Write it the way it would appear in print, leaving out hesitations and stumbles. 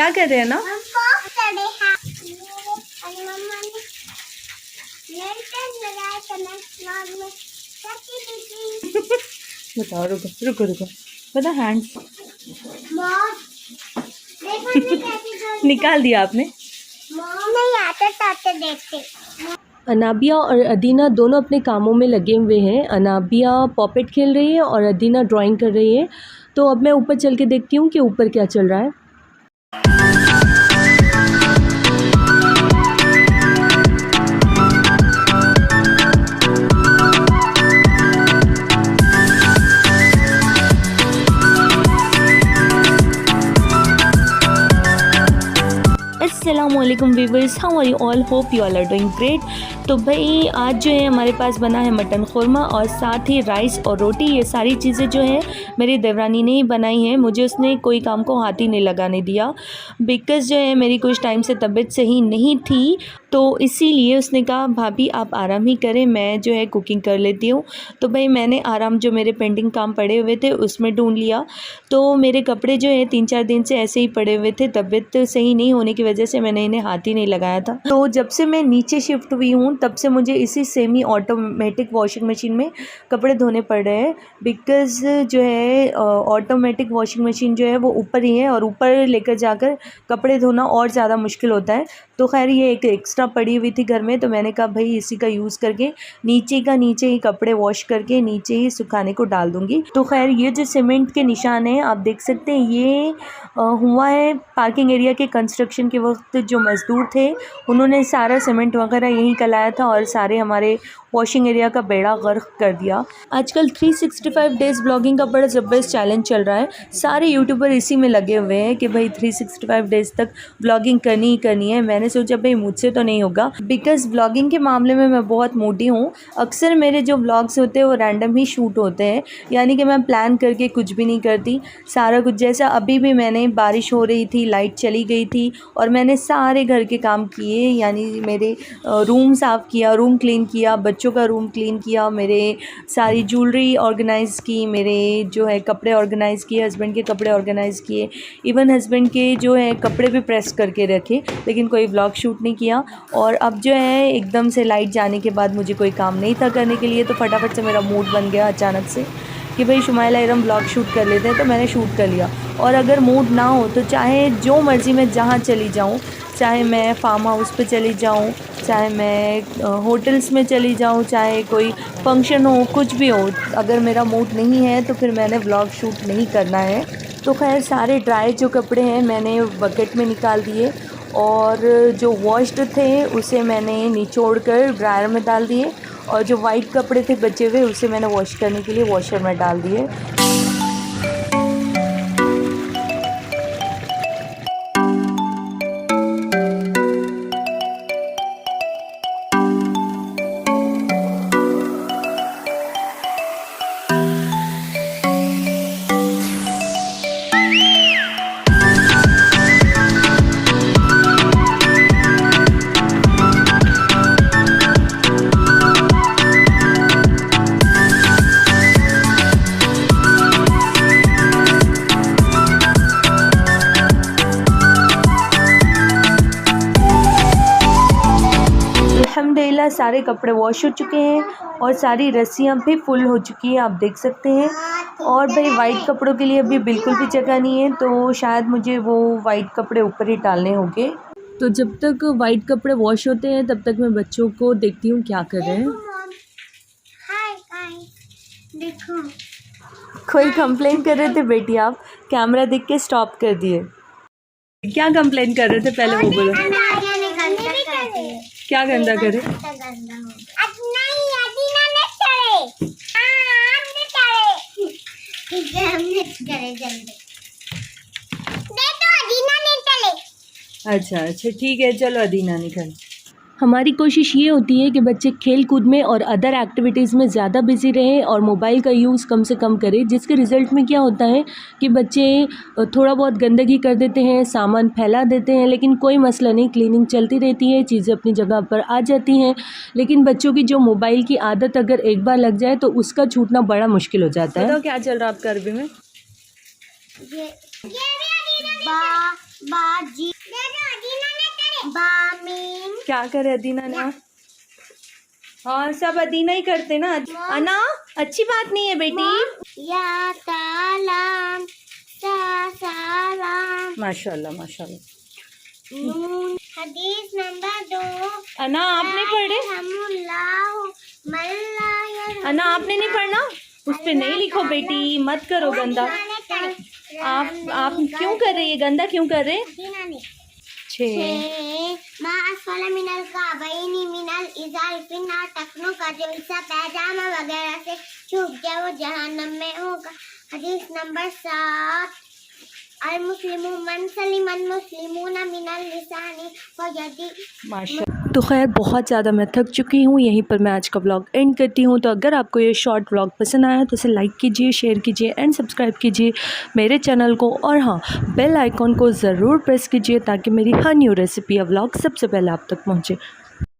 क्या कर रहे हैं ना? बताओ, रुको रुको रुको, बता हैंड्स निकाल दिया आपने? अनाबिया और अदीना दोनों अपने कामों में लगे हुए हैं। अनाबिया पॉपेट खेल रही है और अदीना ड्राइंग कर रही है। तो अब मैं ऊपर चल के देखती हूँ कि ऊपर क्या चल रहा है। अस्सलामुअलैकुम viewers, how are you all, hope you all are doing great. तो भाई आज जो है हमारे पास बना है मटन खुरमा और साथ ही राइस और रोटी। ये सारी चीज़ें जो है मेरी देवरानी ने ही बनाई हैं। मुझे उसने कोई काम को हाथ ही नहीं लगाने दिया, बिकॉज़ जो है मेरी कुछ टाइम से तबीयत सही नहीं थी, तो इसीलिए उसने कहा भाभी आप आराम ही करें, मैं जो है कुकिंग कर लेती हूँ। तो भाई मैंने आराम, जो मेरे पेंडिंग काम पड़े हुए थे उसमें ढूंढ लिया। तो मेरे कपड़े जो है 3-4 दिन से ऐसे ही पड़े हुए थे, तबीयत सही नहीं होने की वजह से मैंने इन्हें हाथ ही नहीं लगाया था। तो जब से मैं नीचे शिफ्ट हुई हूँ तब से मुझे इसी सेमी ऑटोमेटिक वॉशिंग मशीन में कपड़े धोने पड़ रहे हैं, बिकॉज़ जो है ऑटोमेटिक वॉशिंग मशीन जो है वो ऊपर ही है और ऊपर लेकर जाकर कपड़े धोना और ज़्यादा मुश्किल होता है। तो खैर ये एक एक्स्ट्रा पड़ी हुई थी घर में, तो मैंने कहा भाई इसी का यूज़ करके नीचे ही कपड़े वॉश करके नीचे ही सुखाने को डाल दूँगी। तो खैर ये जो सीमेंट के निशान हैं आप देख सकते हैं, ये हुआ है पार्किंग एरिया के कंस्ट्रक्शन के वक्त। जो मज़दूर थे उन्होंने सारा सीमेंट वगैरह यहीं कलाया था और सारे हमारे वॉशिंग एरिया का बेड़ा गर्क कर दिया। आजकल 365 डेज़ ब्लॉगिंग का बड़ा ज़बरदस्त चैलेंज चल रहा है। सारे यूट्यूबर इसी में लगे हुए हैं कि भाई 365 डेज़ तक ब्लॉगिंग करनी ही करनी है। मैंने सोचा भाई मुझसे तो नहीं होगा, बिकॉज़ ब्लॉगिंग के मामले में मैं बहुत मोटी हूँ। अक्सर मेरे जो ब्लॉग्स होते हैं वो रैंडम ही शूट होते हैं, यानी कि मैं प्लान करके कुछ भी नहीं करती। सारा कुछ, जैसा अभी भी मैंने, बारिश हो रही थी, लाइट चली गई थी और मैंने सारे घर के काम किए, यानी मेरे रूम साफ़ किया, रूम क्लीन किया, बच्चों का रूम क्लीन किया, मेरे सारी ज्वेलरी ऑर्गेनाइज़ की, मेरे जो है कपड़े ऑर्गेनाइज़ किए, हस्बैंड के कपड़े ऑर्गेनाइज़ किए, इवन हस्बैंड के जो है कपड़े भी प्रेस करके रखे, लेकिन कोई व्लॉग शूट नहीं किया। और अब जो है एकदम से लाइट जाने के बाद मुझे कोई काम नहीं था करने के लिए, तो फटाफट से मेरा मूड बन गया अचानक से कि भाई शुमाइला इरम ब्लॉग शूट कर लेते हैं, तो मैंने शूट कर लिया। और अगर मूड ना हो तो चाहे जो मर्ज़ी मैं जहाँ चली जाऊँ, चाहे मैं फार्म हाउस पे चली जाऊँ, चाहे मैं होटल्स में चली जाऊँ, चाहे कोई फंक्शन हो, कुछ भी हो, अगर मेरा मूड नहीं है तो फिर मैंने व्लॉग शूट नहीं करना है। तो खैर सारे ड्राई जो कपड़े हैं मैंने बकेट में निकाल दिए और जो वॉश्ड थे उसे मैंने निचोड़ कर ड्रायर में डाल दिए और जो वाइट कपड़े थे बचे हुए उसे मैंने वॉश करने के लिए वॉशर में डाल दिए। अल्हम्दुलिल्लाह सारे कपड़े वॉश हो चुके हैं और सारी रस्सियाँ भी फुल हो चुकी हैं, आप देख सकते हैं। और भाई वाइट कपड़ों के लिए अभी बिल्कुल भी जगह नहीं है, तो शायद मुझे वो वाइट कपड़े ऊपर ही डालने होंगे। तो जब तक वाइट कपड़े वॉश होते हैं तब तक मैं बच्चों को देखती हूँ क्या कर रहे हैं। देखो कोई कंप्लेन कर रहे थे बेटी, आप कैमरा देख के स्टॉप कर दिए। क्या कंप्लेन कर रहे थे पहले वो बोलो। क्या गंदा करे? अच्छा ठीक है, चलो अदीना निकल। हमारी कोशिश ये होती है कि बच्चे खेल कूद में और अदर एक्टिविटीज़ में ज़्यादा बिज़ी रहें और मोबाइल का यूज़ कम से कम करें, जिसके रिज़ल्ट में क्या होता है कि बच्चे थोड़ा बहुत गंदगी कर देते हैं, सामान फैला देते हैं, लेकिन कोई मसला नहीं, क्लीनिंग चलती रहती है, चीज़ें अपनी जगह पर आ जाती हैं। लेकिन बच्चों की जो मोबाइल की आदत अगर एक बार लग जाए तो उसका छूटना बड़ा मुश्किल हो जाता है। तो क्या चल रहा है आपका अरबी में? बाजी बामीन क्या करे अदीना ना? हाँ सब अदीना ही करते ना। अना अच्छी बात नहीं है बेटी। या सलाम सा सलाम माशाल्लाह माशाल्लाह। नून। हदीस नंबर 2। अना आपने पढ़े? अना आपने नहीं पढ़ना? उस पे नहीं लिखो बेटी, मत करो गंदा। आप क्यों कर रहे? ये गंदा क्यों कर रहे? मिनल काबैनी मिनल इज़ार फिन्नार टखनों का जो हिस्सा पैजामा वगैरह से छूट जाए वो जहन्नम में होगा। हदीस नंबर 7। अल मुस्लिमु मन सलिमन मुस्लिमूना मिनल लिसानी व यदी। माशा। तो खैर बहुत ज़्यादा मैं थक चुकी हूँ, यहीं पर मैं आज का व्लॉग एंड करती हूँ। तो अगर आपको ये शॉर्ट व्लॉग पसंद आया तो इसे लाइक कीजिए, शेयर कीजिए एंड सब्सक्राइब कीजिए मेरे चैनल को। और हाँ, बेल आइकॉन को ज़रूर प्रेस कीजिए ताकि मेरी हर न्यू रेसिपी या व्लॉग सबसे पहले आप तक पहुँचे।